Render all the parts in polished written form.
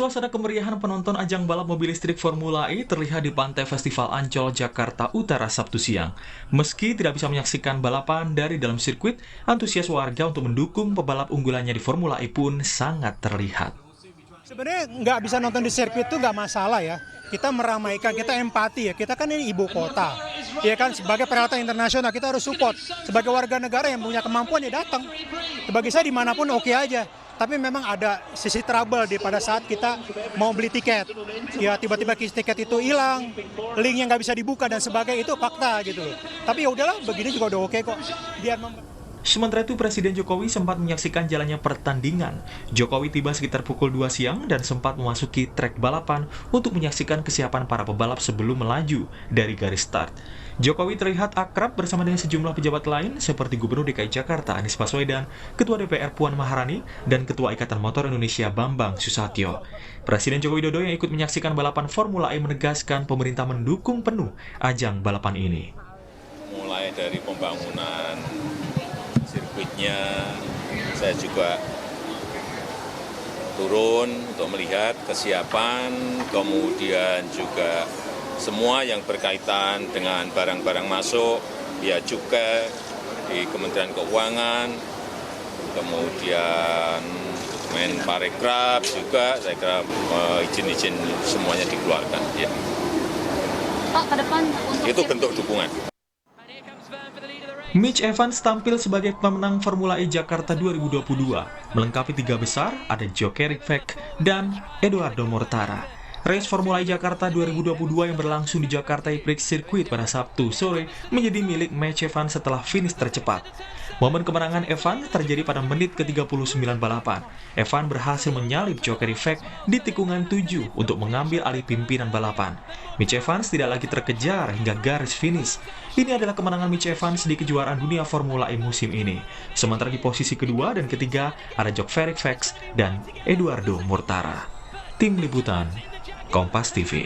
Suasana kemeriahan penonton ajang balap mobil listrik Formula E terlihat di Pantai Festival Ancol, Jakarta Utara Sabtu siang. Meski tidak bisa menyaksikan balapan dari dalam sirkuit, antusias warga untuk mendukung pebalap unggulannya di Formula E pun sangat terlihat. Sebenarnya nggak bisa nonton di sirkuit itu nggak masalah ya. Kita meramaikan, kita empati ya. Kita kan ini ibu kota. Ya kan, sebagai perhelatan internasional kita harus support. Sebagai warga negara yang punya kemampuan ya datang. Bagi saya dimanapun oke aja. Tapi memang ada sisi trouble pada saat kita mau beli tiket. Ya tiba-tiba tiket itu hilang, link yang nggak bisa dibuka dan sebagainya, itu fakta gitu loh. Tapi ya udahlah, begini juga udah oke kok. Biar Sementara itu, Presiden Jokowi sempat menyaksikan jalannya pertandingan. Jokowi tiba sekitar pukul 2 siang dan sempat memasuki trek balapan untuk menyaksikan kesiapan para pebalap sebelum melaju dari garis start. Jokowi terlihat akrab bersama dengan sejumlah pejabat lain seperti Gubernur DKI Jakarta Anies Baswedan, Ketua DPR Puan Maharani, dan Ketua Ikatan Motor Indonesia Bambang Susatyo. Presiden Joko Widodo yang ikut menyaksikan balapan Formula E menegaskan pemerintah mendukung penuh ajang balapan ini. Mulai dari pembangunan sirkuitnya, saya juga turun untuk melihat kesiapan, kemudian juga semua yang berkaitan dengan barang-barang masuk, ya juga di Kementerian Keuangan, kemudian Menparekraf juga, saya kira izin-izin semuanya dikeluarkan. Ya. Pak, ke depan untuk Itu bentuk dukungan. Mitch Evans tampil sebagai pemenang Formula E Jakarta 2022. Melengkapi 3 besar, ada Joe Rictvek dan Edoardo Mortara. Race Formula E Jakarta 2022 yang berlangsung di Jakarta E-Prix Circuit pada Sabtu sore menjadi milik Mitch Evans setelah finish tercepat. Momen kemenangan Evan terjadi pada menit ke-39 balapan. Evan berhasil menyalip Joe Rictvek di tikungan 7 untuk mengambil alih pimpinan balapan. Mitch Evans tidak lagi terkejar hingga garis finish. Ini adalah kemenangan Mitch Evans di kejuaraan dunia Formula E musim ini. Sementara di posisi kedua dan ketiga ada Joe Rictvek dan Edoardo Mortara. Tim Liputan Kompas TV.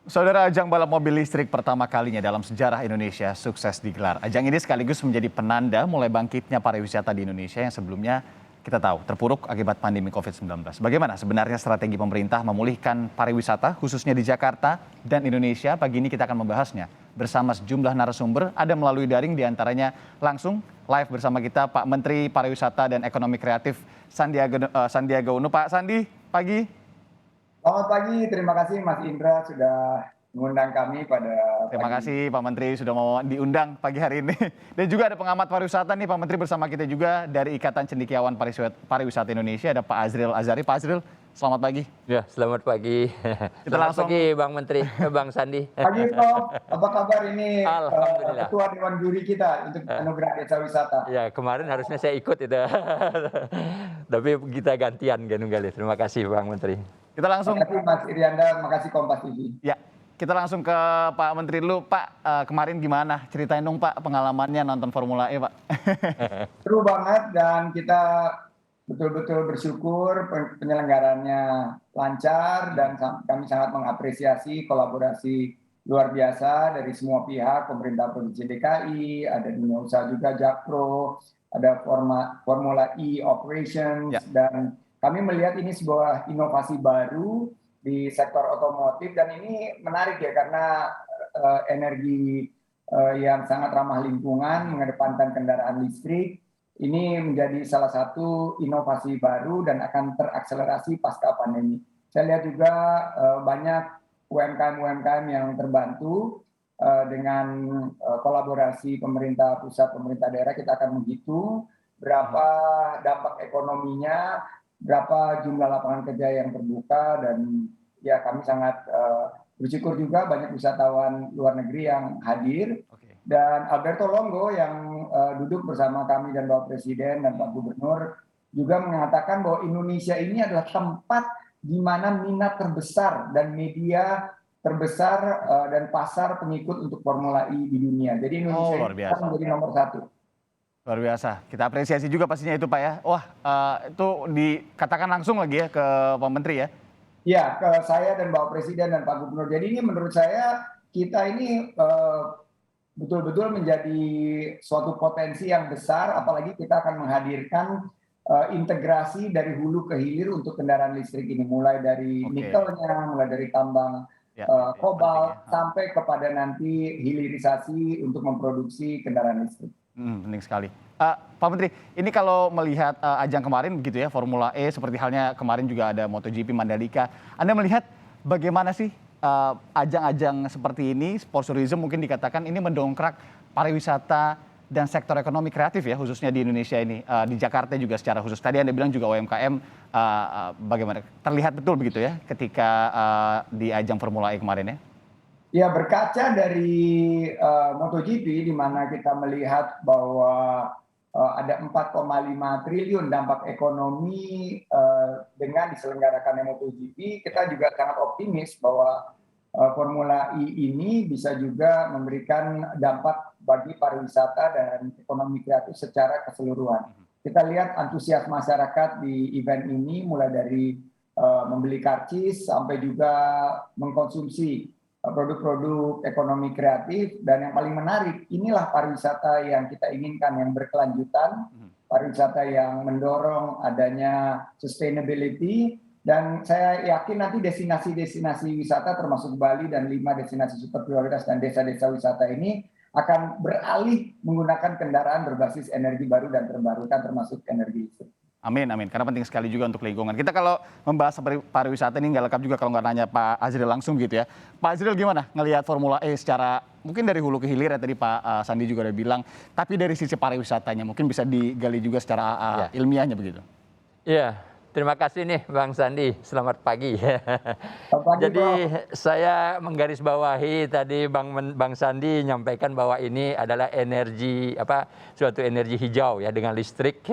Saudara, ajang balap mobil listrik pertama kalinya dalam sejarah Indonesia sukses digelar. Ajang ini sekaligus menjadi penanda mulai bangkitnya pariwisata di Indonesia yang sebelumnya kita tahu terpuruk akibat pandemi COVID-19. Bagaimana sebenarnya strategi pemerintah memulihkan pariwisata khususnya di Jakarta dan Indonesia? Pagi ini kita akan membahasnya bersama sejumlah narasumber, ada melalui daring diantaranya langsung live bersama kita Pak Menteri Pariwisata dan Ekonomi Kreatif Sandiaga Uno. Pak Sandi, pagi. Selamat pagi, terima kasih Mas Indra sudah mengundang kami pada Terima kasih Pak Menteri sudah mau diundang pagi hari ini. Dan juga ada pengamat pariwisata nih Pak Menteri bersama kita juga dari Ikatan Cendekiawan Pariwisata Indonesia, ada Pak Azril Azhari. Pak Azril, selamat pagi. Ya, selamat pagi. Selamat pagi Bang Menteri, Bang Sandi. Pagi Prof, apa kabar ini Alhamdulillah. Ketua Dewan Juri kita untuk Anugerah Desa Wisata? Ya, kemarin harusnya saya ikut itu. Tapi kita gantian Ganunggali. Terima kasih Bang Menteri. Kita langsung. Terima kasih Mas Irianda, terima kasih Kompas TV. Ya, kita langsung ke Pak Menteri dulu. Pak, kemarin gimana? Ceritain dong Pak pengalamannya nonton Formula E Pak. Seru banget dan kita betul-betul bersyukur penyelenggarannya lancar dan kami sangat mengapresiasi kolaborasi luar biasa dari semua pihak, pemerintah Provinsi DKI, ada dunia usaha juga Jakpro, ada Formula E Operations, Ya. dan kami melihat ini sebuah inovasi baru di sektor otomotif dan ini menarik ya karena energi yang sangat ramah lingkungan, mengedepankan kendaraan listrik. Ini menjadi salah satu inovasi baru dan akan terakselerasi pasca pandemi. Saya lihat juga banyak UMKM-UMKM yang terbantu dengan kolaborasi pemerintah pusat, pemerintah daerah. Kita akan menghitung berapa dampak ekonominya, berapa jumlah lapangan kerja yang terbuka, dan ya kami sangat bersyukur juga banyak wisatawan luar negeri yang hadir. Dan Alberto Longo yang duduk bersama kami dan Bapak Presiden dan Pak Gubernur juga mengatakan bahwa Indonesia ini adalah tempat di mana minat terbesar dan media terbesar dan pasar pengikut untuk Formula E di dunia. Jadi Indonesia akan menjadi nomor 1. Luar biasa. Kita apresiasi juga pastinya itu Pak ya. Wah, itu dikatakan langsung lagi ya ke Pak Menteri ya. Ya, ke saya dan Bapak Presiden dan Pak Gubernur. Jadi ini menurut saya kita ini betul-betul menjadi suatu potensi yang besar, apalagi kita akan menghadirkan integrasi dari hulu ke hilir untuk kendaraan listrik ini, mulai dari Oke. nikelnya, mulai dari tambang Ya, kobalt, penting ya. sampai kepada nanti hilirisasi untuk memproduksi kendaraan listrik. Penting sekali. Pak Menteri, ini kalau melihat ajang kemarin begitu ya, Formula E seperti halnya kemarin juga ada MotoGP Mandalika. Anda melihat bagaimana sih ajang-ajang seperti ini, sports tourism mungkin dikatakan ini mendongkrak pariwisata dan sektor ekonomi kreatif ya, khususnya di Indonesia ini, di Jakarta juga secara khusus. Tadi Anda bilang juga UMKM bagaimana? Terlihat betul begitu ya ketika di ajang Formula E kemarin ya? Ya, berkaca dari MotoGP di mana kita melihat bahwa ada 4,5 triliun dampak ekonomi dengan diselenggarakannya MotoGP, kita juga sangat optimis bahwa Formula E ini bisa juga memberikan dampak bagi pariwisata dan ekonomi kreatif secara keseluruhan. Kita lihat antusias masyarakat di event ini mulai dari membeli karcis sampai juga mengkonsumsi produk-produk ekonomi kreatif, dan yang paling menarik, inilah pariwisata yang kita inginkan, yang berkelanjutan, pariwisata yang mendorong adanya sustainability, dan saya yakin nanti destinasi-destinasi wisata termasuk Bali dan 5 destinasi super prioritas dan desa-desa wisata ini akan beralih menggunakan kendaraan berbasis energi baru dan terbarukan termasuk energi listrik. Amin, amin. Karena penting sekali juga untuk lingkungan. Kita kalau membahas pariwisata ini nggak lengkap juga kalau nggak nanya Pak Azril langsung gitu ya. Pak Azril gimana ngelihat Formula E secara mungkin dari hulu ke hilir ya, tadi Pak Sandi juga udah bilang. Tapi dari sisi pariwisatanya mungkin bisa digali juga secara ilmiahnya begitu. Iya, terima kasih nih Bang Sandi. Selamat pagi. Selamat pagi, Jadi Prof. saya menggarisbawahi tadi Bang Sandi nyampaikan bahwa ini adalah suatu energi hijau ya, dengan listrik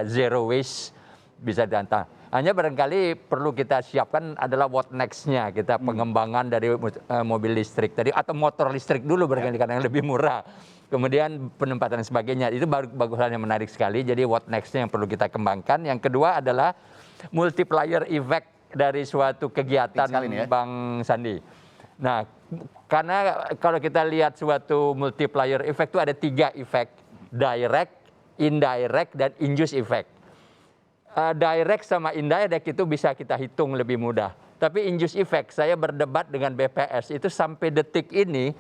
zero waste bisa diantar. Hanya barangkali perlu kita siapkan adalah what next-nya, kita pengembangan dari mobil listrik tadi atau motor listrik dulu barangkali karena yang lebih murah. Kemudian penempatan dan sebagainya itu bagus yang menarik sekali. Jadi what next-nya yang perlu kita kembangkan. Yang kedua adalah multiplier effect dari suatu kegiatan Bang Sandi. Nah, karena kalau kita lihat suatu multiplier effect itu ada 3 efek, direct, indirect, dan induced effect. Direct sama indirect itu bisa kita hitung lebih mudah. Tapi induced effect, saya berdebat dengan BPS, itu sampai detik ini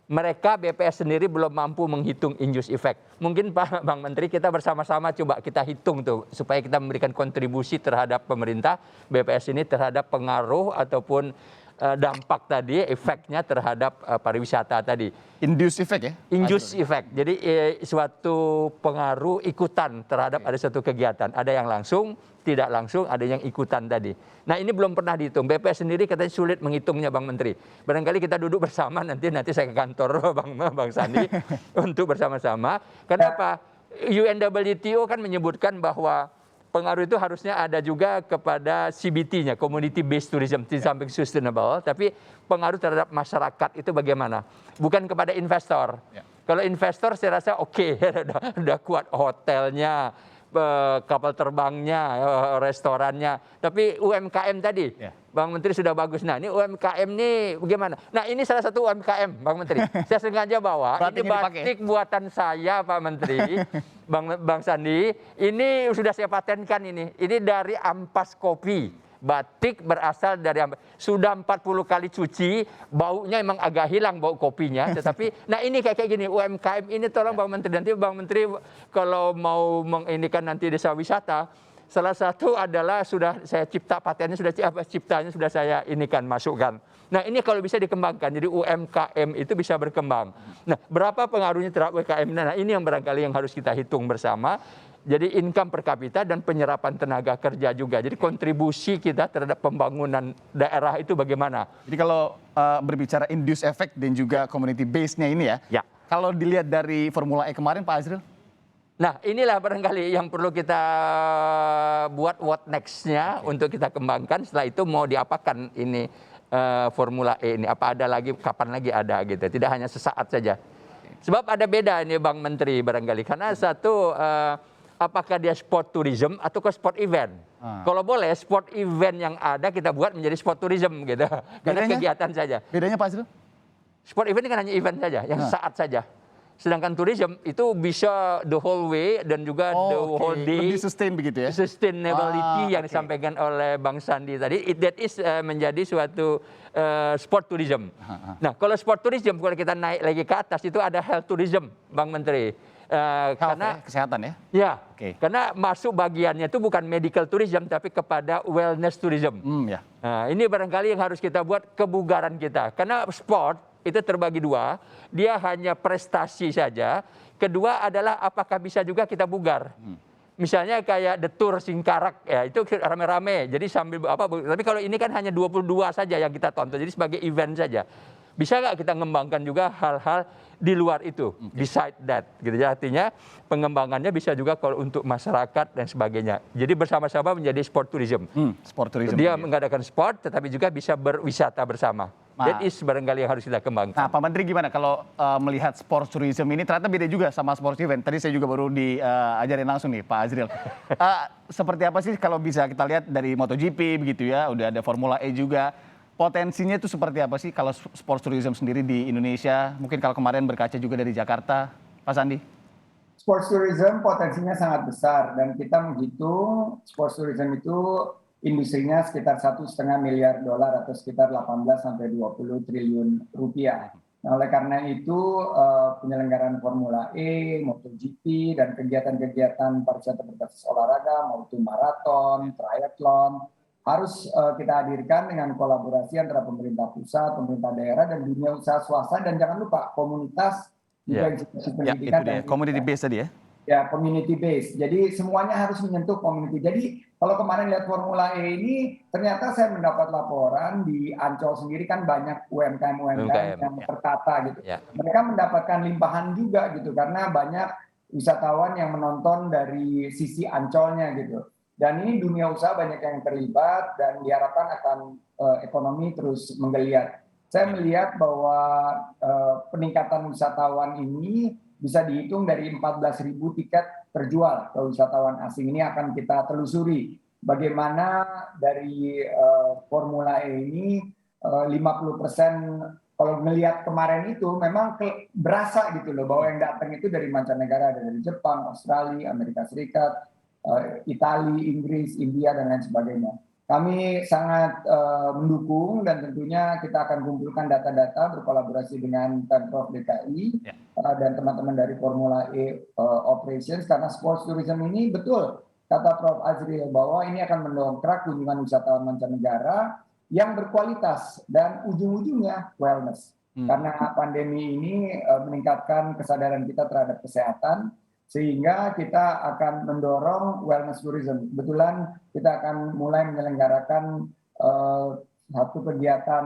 mereka BPS sendiri belum mampu menghitung induced effect. Mungkin Pak Bang Menteri kita bersama-sama coba kita hitung tuh supaya kita memberikan kontribusi terhadap pemerintah BPS ini terhadap pengaruh ataupun dampak tadi, efeknya terhadap pariwisata tadi. Induced effect ya? Induced effect. Jadi suatu pengaruh ikutan terhadap ada suatu kegiatan. Ada yang langsung, tidak langsung, ada yang ikutan tadi. Nah ini belum pernah dihitung. BPS sendiri katanya sulit menghitungnya Bang Menteri. Barangkali kita duduk bersama nanti saya ke kantor Bang Sandi untuk bersama-sama. Kenapa? UNWTO kan menyebutkan bahwa pengaruh itu harusnya ada juga kepada CBT-nya, Community Based Tourism, di samping sustainable, tapi pengaruh terhadap masyarakat itu bagaimana? Bukan kepada investor. Kalau investor saya rasa oke, udah kuat hotelnya, kapal terbangnya, restorannya. Tapi UMKM tadi, Bang Menteri sudah bagus. Nah ini UMKM ini bagaimana? Nah ini salah satu UMKM, Bang Menteri. Saya sengaja bawa, ini batik buatan saya Pak Menteri, Bang Sandi. Ini sudah saya patenkan ini. Ini dari ampas kopi. Batik berasal dari sudah 40 kali cuci, baunya emang agak hilang bau kopinya, tetapi nah ini kayak gini UMKM ini tolong Bang Menteri, nanti Bang Menteri kalau mau menginikan nanti desa wisata, salah satu adalah sudah saya cipta patennya, ciptanya sudah saya inikan masukkan. Nah ini kalau bisa dikembangkan, jadi UMKM itu bisa berkembang. Nah berapa pengaruhnya terhadap UMKM? Nah ini yang barangkali yang harus kita hitung bersama. Jadi income per kapita dan penyerapan tenaga kerja juga. Jadi kontribusi kita terhadap pembangunan daerah itu bagaimana? Jadi kalau berbicara induced effect dan juga community base-nya ini ya. Kalau dilihat dari Formula E kemarin Pak Azril? Nah inilah barangkali yang perlu kita buat what next-nya untuk kita kembangkan. Setelah itu mau diapakan ini Formula E ini? Apa ada lagi, kapan lagi ada gitu. Tidak hanya sesaat saja. Sebab ada beda ini Bang Menteri barangkali. Karena satu... apakah dia sport tourism atau ke sport event? Kalau boleh sport event yang ada kita buat menjadi sport tourism gitu. Karena kegiatan saja. Bedanya Pak Azril? Sport event kan hanya event saja, yang saat saja. Sedangkan tourism itu bisa the whole way dan juga the whole day. Lebih sustain begitu ya? Sustainability yang disampaikan oleh Bang Sandi tadi, that is menjadi suatu sport tourism. Nah, kalau sport tourism, kalau kita naik lagi ke atas itu ada health tourism, Bang Menteri. Karena kesehatan ya? Ya, karena masuk bagiannya itu bukan medical tourism tapi kepada wellness tourism. Ya. Nah, ini barangkali yang harus kita buat kebugaran kita. Karena sport itu terbagi dua, dia hanya prestasi saja. Kedua adalah apakah bisa juga kita bugar. Misalnya kayak The Tour Singkarak ya, itu rame-rame. Jadi sambil tapi kalau ini kan hanya 22 saja yang kita tonton. Jadi sebagai event saja. Bisa nggak kita ngembangkan juga hal-hal di luar itu, beside that, gitu ya. Artinya pengembangannya bisa juga kalau untuk masyarakat dan sebagainya. Jadi bersama-sama menjadi sport tourism. Sport tourism. Dia mengadakan sport, tetapi juga bisa berwisata bersama. That is barangkali yang harus kita kembangkan. Nah, Pak Menteri gimana kalau melihat sport tourism ini ternyata beda juga sama sport event. Tadi saya juga baru diajarin langsung nih Pak Azril. Seperti apa sih kalau bisa kita lihat dari MotoGP begitu ya, udah ada Formula E juga. Potensinya itu seperti apa sih kalau sport tourism sendiri di Indonesia? Mungkin kalau kemarin berkaca juga dari Jakarta, Pak Sandi? Sports tourism potensinya sangat besar dan kita menghitung sports tourism itu industrinya sekitar $1,5 miliar atau sekitar 18 sampai 20 triliun rupiah. Nah, oleh karena itu penyelenggaraan Formula E, MotoGP dan kegiatan-kegiatan pariwisata berbasis olahraga maupun maraton, triathlon harus kita hadirkan dengan kolaborasi antara pemerintah pusat, pemerintah daerah, dan dunia usaha swasta, dan jangan lupa komunitas juga institusi pendidikan. Itu dia, community based tadi ya? Ya, community based. Jadi semuanya harus menyentuh community. Jadi kalau kemarin lihat Formula E ini, ternyata saya mendapat laporan di Ancol sendiri kan banyak UMKM yang tertata gitu. Mereka mendapatkan limpahan juga gitu, karena banyak wisatawan yang menonton dari sisi Ancolnya gitu. Dan ini dunia usaha banyak yang terlibat dan diharapkan akan ekonomi terus menggeliat. Saya melihat bahwa peningkatan wisatawan ini bisa dihitung dari 14.000 tiket terjual ke wisatawan asing. Ini akan kita telusuri bagaimana dari Formula E ini 50% kalau melihat kemarin itu memang berasa gitu loh bahwa yang datang itu dari mancanegara, dari Jepang, Australia, Amerika Serikat, Italia, Inggris, India, dan lain sebagainya. Kami sangat mendukung dan tentunya kita akan kumpulkan data-data berkolaborasi dengan Pemprov DKI dan teman-teman dari Formula E Operations, karena sports tourism ini betul kata Prof. Azril bahwa ini akan mendongkrak kunjungan wisatawan mancanegara yang berkualitas dan ujung-ujungnya wellness. Karena pandemi ini meningkatkan kesadaran kita terhadap kesehatan, sehingga kita akan mendorong wellness tourism. Kebetulan kita akan mulai menyelenggarakan satu kegiatan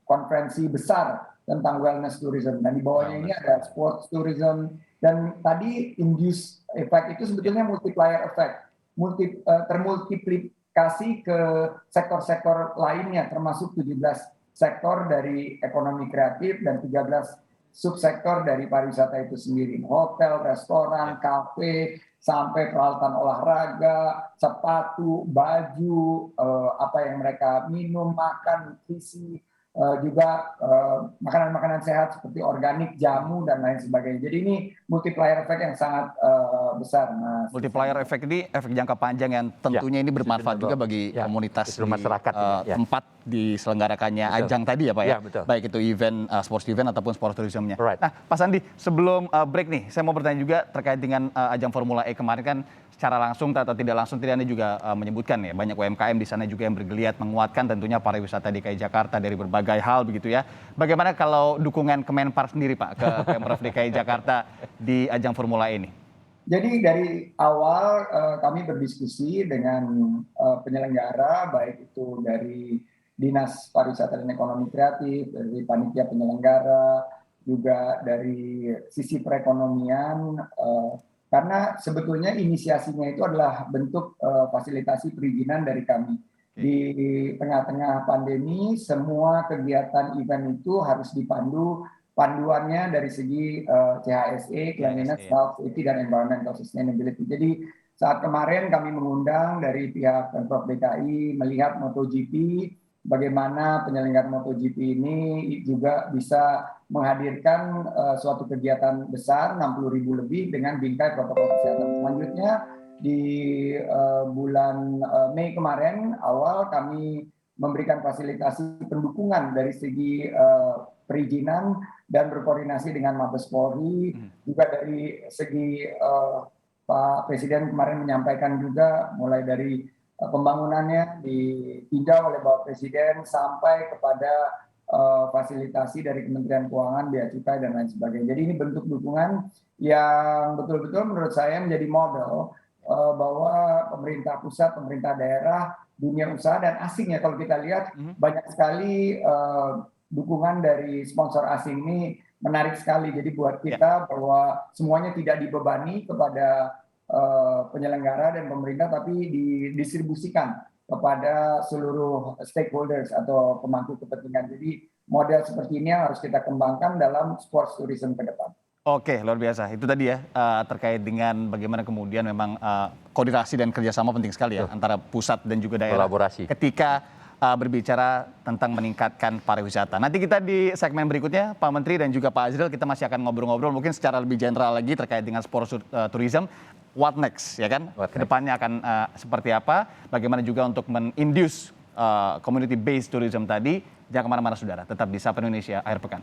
konferensi besar tentang wellness tourism. Dan di bawahnya ini ada sports tourism. Dan tadi induce effect itu sebetulnya multiplier effect. Termultiplikasi ke sektor-sektor lainnya, termasuk 17 sektor dari ekonomi kreatif dan 13 subsektor dari pariwisata itu sendiri, hotel, restoran, kafe, sampai peralatan olahraga, sepatu, baju, apa yang mereka minum, makan, nutrisi, juga makanan-makanan sehat seperti organik, jamu, dan lain sebagainya. Jadi ini multiplier effect yang sangat besar, Mas. Multiplier effect ini efek jangka panjang yang tentunya ini bermanfaat juga bagi komunitas di masyarakat tempat diselenggarakannya ajang tadi ya Pak ya? Baik itu event, sports event ataupun sport tourismnya. Nah Pak Sandi, sebelum break nih, saya mau bertanya juga terkait dengan ajang Formula E kemarin kan secara langsung atau tidak langsung tadi Anda juga menyebutkan ya banyak UMKM di sana juga yang bergeliat menguatkan tentunya pariwisata DKI Jakarta dari berbagai hal begitu ya. Bagaimana kalau dukungan Kemenpar sendiri Pak ke Pemprov DKI Jakarta di ajang Formula E ini? Jadi dari awal kami berdiskusi dengan penyelenggara, baik itu dari Dinas Pariwisata dan Ekonomi Kreatif, dari panitia penyelenggara, juga dari sisi perekonomian, karena sebetulnya inisiasinya itu adalah bentuk fasilitasi perizinan dari kami. Di tengah-tengah pandemi, semua kegiatan event itu harus dipandu, panduannya dari segi CHSE, Cleanliness, Health, Safety, dan Environmental Sustainability. Jadi saat kemarin kami mengundang dari pihak Pemprov DKI melihat MotoGP, bagaimana penyelenggara MotoGP ini juga bisa menghadirkan suatu kegiatan besar 60.000 lebih dengan bingkai protokol kesehatan. Selanjutnya di bulan Mei kemarin awal kami memberikan fasilitasi pendukungan dari segi perizinan dan berkoordinasi dengan Mabes Polri, juga dari segi Pak Presiden kemarin menyampaikan juga mulai dari pembangunannya ditinjau oleh Bapak Presiden sampai kepada fasilitasi dari Kementerian Keuangan, Bea Cukai dan lain sebagainya. Jadi ini bentuk dukungan yang betul-betul menurut saya menjadi model bahwa pemerintah pusat, pemerintah daerah, dunia usaha dan asing ya, kalau kita lihat banyak sekali dukungan dari sponsor asing ini menarik sekali. Jadi buat kita bahwa semuanya tidak dibebani kepada penyelenggara dan pemerintah, tapi didistribusikan kepada seluruh stakeholders atau pemangku kepentingan. Jadi model seperti ini yang harus kita kembangkan dalam sports tourism ke depan. Oke, luar biasa. Itu tadi ya terkait dengan bagaimana kemudian memang koordinasi dan kerjasama penting sekali ya antara pusat dan juga daerah. Kolaborasi. Ketika berbicara tentang meningkatkan pariwisata. Nanti kita di segmen berikutnya, Pak Menteri dan juga Pak Azril, kita masih akan ngobrol-ngobrol mungkin secara lebih general lagi terkait dengan sports tourism. What next, ya kan? Kedepannya akan seperti apa? Bagaimana juga untuk men-induce community-based tourism tadi? Jangan kemana-mana, saudara. Tetap di Sapa Indonesia akhir pekan.